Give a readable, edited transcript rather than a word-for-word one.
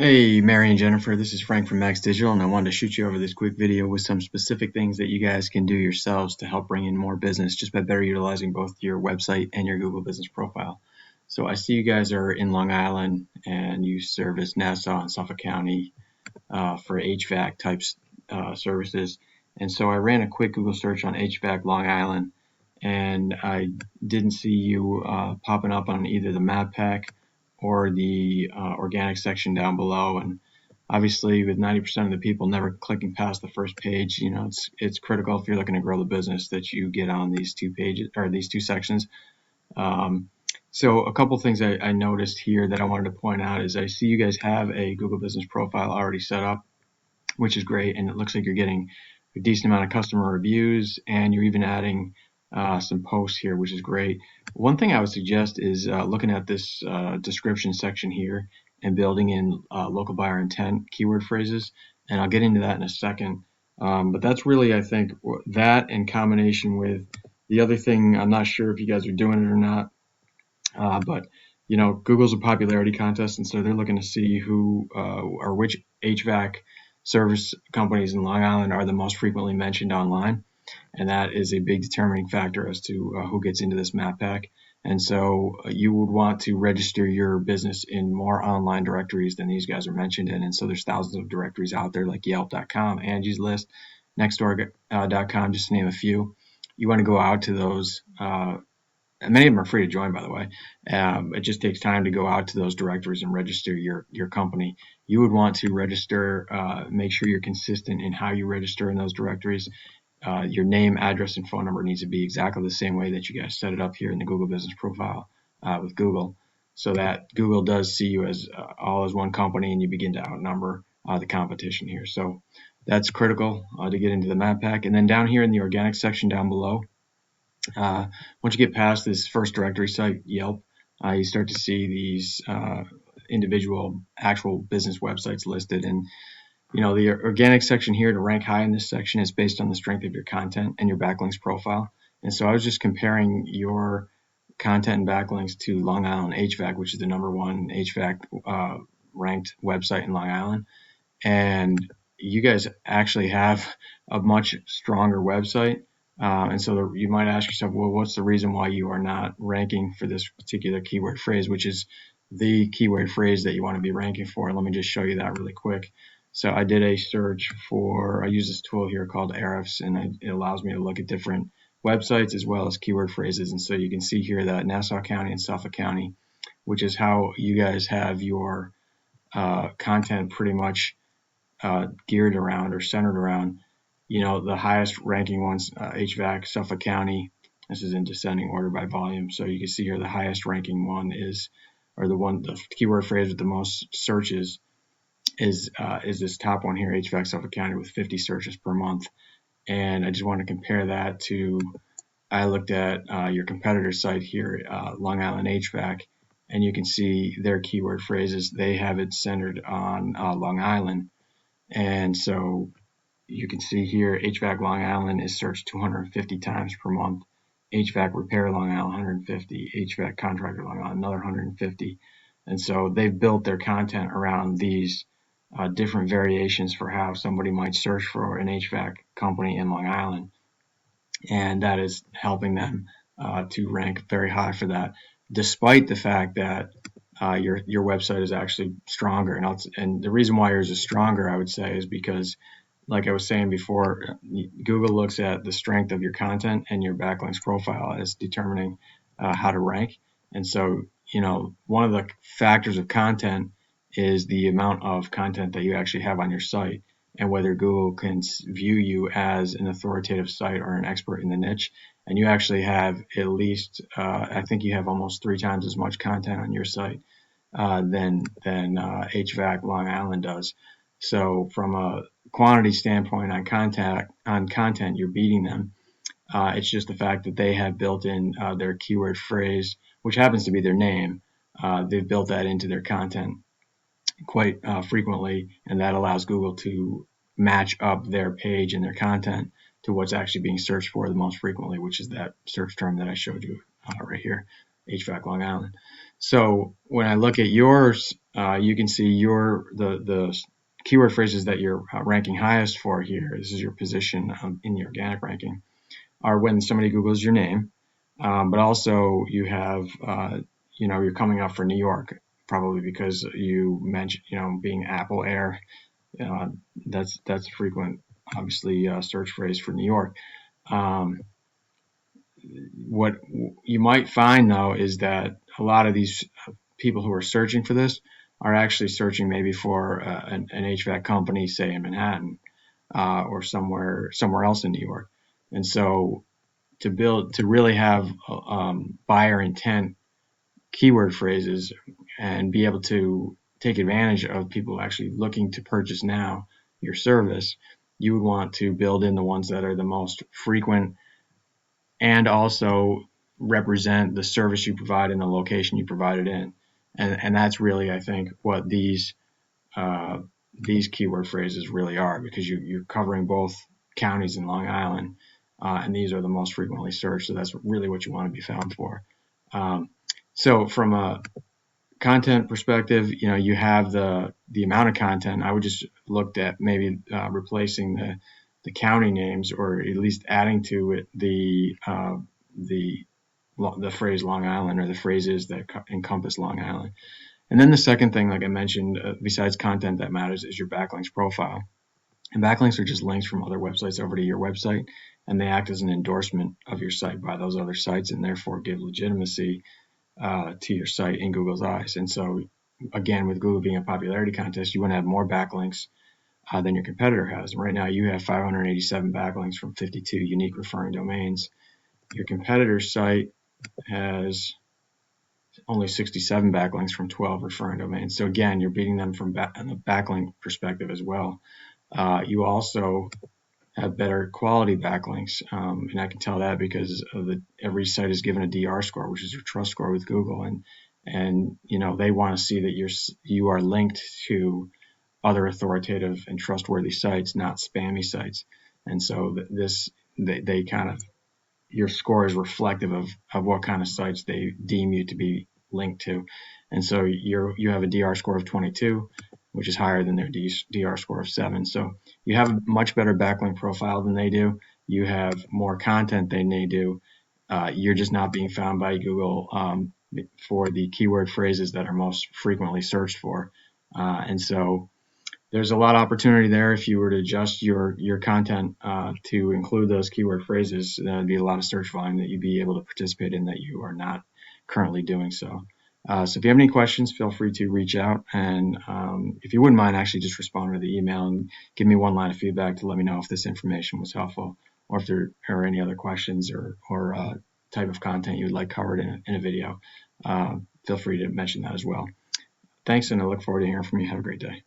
Hey, Mary and Jennifer, this is Frank from Max Digital, and I wanted to shoot you over this quick video with some specific things that you guys can do yourselves to help bring in more business just by better utilizing both your website and your Google Business Profile. So I see you guys are in Long Island and you service Nassau and Suffolk County for HVAC types services. And so I ran a quick Google search on HVAC Long Island, and I didn't see you popping up on either the map pack or the organic section down below. And obviously, with 90% of the people never clicking past the first page, it's critical if you're looking to grow the business that you get on these two pages or these two sections. So a couple things I noticed here that I wanted to point out is I see you guys have a Google Business Profile already set up, which is great, and it looks like you're getting a decent amount of customer reviews, and you're even adding some posts here, which is great. One thing I would suggest is looking at this description section here and building in local buyer intent keyword phrases, and I'll get into that in a second. But that's really, I think, that in combination with the other thing. I'm not sure if you guys are doing it or not, but Google's a popularity contest, and so they're looking to see who or which HVAC service companies in Long Island are the most frequently mentioned online, and that is a big determining factor as to who gets into this map pack. And so you would want to register your business in more online directories than these guys are mentioned in. And so there's thousands of directories out there like Yelp.com, Angie's List, Nextdoor.com, just to name a few. You want to go out to those. Many of them are free to join, by the way. It just takes time to go out to those directories and register your company. You would want to register, make sure you're consistent in how you register in those directories. Your name, address, and phone number needs to be exactly the same way that you guys set it up here in the Google Business Profile with Google, so that Google does see you as all as one company and you begin to outnumber the competition here. So that's critical to get into the map pack. And then down here in the organic section down below, once you get past this first directory site, Yelp, you start to see these individual actual business websites listed. And the organic section here to rank high in this section is based on the strength of your content and your backlinks profile. And so I was just comparing your content and backlinks to Long Island HVAC, which is the #1 HVAC ranked website in Long Island. And you guys actually have a much stronger website. And so you might ask yourself, well, what's the reason why you are not ranking for this particular keyword phrase, which is the keyword phrase that you want to be ranking for? Let me just show you that really quick. So I did a search I use this tool here called Ahrefs, and it allows me to look at different websites as well as keyword phrases. And so you can see here that Nassau County and Suffolk County, which is how you guys have your content pretty much geared around or centered around. The highest ranking ones, HVAC, Suffolk County. This is in descending order by volume. So you can see here the highest ranking one the keyword phrase with the most searches is this top one here, HVAC Suffolk County, with 50 searches per month. And I just want to compare that to, I looked at your competitor site here, Long Island HVAC, and you can see their keyword phrases. They have it centered on Long Island. And so you can see here HVAC Long Island is searched 250 times per month. HVAC Repair Long Island 150, HVAC Contractor Long Island another 150. And so they've built their content around these different variations for how somebody might search for an HVAC company in Long Island. And that is helping them to rank very high for that, despite the fact that your website is actually stronger. And the reason why yours is stronger, I would say, is because, like I was saying before, Google looks at the strength of your content and your backlinks profile as determining how to rank. And so, one of the factors of content is the amount of content that you actually have on your site and whether Google can view you as an authoritative site or an expert in the niche. And you actually have at least, I think you have almost 3 times as much content on your site than HVAC Long Island does. So from a quantity standpoint on content, you're beating them. It's just the fact that they have built in their keyword phrase, which happens to be their name. They've built that into their content quite frequently, and that allows Google to match up their page and their content to what's actually being searched for the most frequently, which is that search term that I showed you right here, HVAC Long Island. So when I look at yours you can see the keyword phrases that you're ranking highest for here. This is your position in the organic ranking, are when somebody Googles your name, but also you have, you're coming up for New York, probably because you mentioned, being Apple Air. That's a frequent, obviously, search phrase for New York. What you might find, though, is that a lot of these people who are searching for this are actually searching maybe for an HVAC company, say in Manhattan, or somewhere else in New York. And so to really have buyer intent keyword phrases and be able to take advantage of people actually looking to purchase now your service, you would want to build in the ones that are the most frequent and also represent the service you provide in the location you provide it in. And that's really, I think, what these keyword phrases really are, because you're covering both counties in Long Island, and these are the most frequently searched. So that's really what you want to be found for. So from a content perspective, you have the amount of content. I would just looked at maybe replacing the county names, or at least adding to it the phrase Long Island, or the phrases that encompass Long Island. And then the second thing, like I mentioned, besides content that matters, is your backlinks profile. And backlinks are just links from other websites over to your website, and they act as an endorsement of your site by those other sites, and therefore give legitimacy to your site in Google's eyes. And so, again, with Google being a popularity contest, you want to have more backlinks than your competitor has. Right now, you have 587 backlinks from 52 unique referring domains. Your competitor's site has only 67 backlinks from 12 referring domains. So again, you're beating them from a backlink perspective as well. You also have better quality backlinks, and I can tell that because every site is given a DR score, which is your trust score with Google, and they want to see that you are linked to other authoritative and trustworthy sites, not spammy sites. And so they kind of, your score is reflective of what kind of sites they deem you to be linked to. And so you have a DR score of 22, which is higher than their DR score of 7. So you have a much better backlink profile than they do. You have more content than they do. You're just not being found by Google for the keyword phrases that are most frequently searched for. And so there's a lot of opportunity there. If you were to adjust your content to include those keyword phrases, there'd be a lot of search volume that you'd be able to participate in that you are not currently doing so. So if you have any questions, feel free to reach out. And if you wouldn't mind, actually just respond to the email and give me one line of feedback to let me know if this information was helpful, or if there are any other questions or type of content you would like covered in a video. Feel free to mention that as well. Thanks, and I look forward to hearing from you. Have a great day.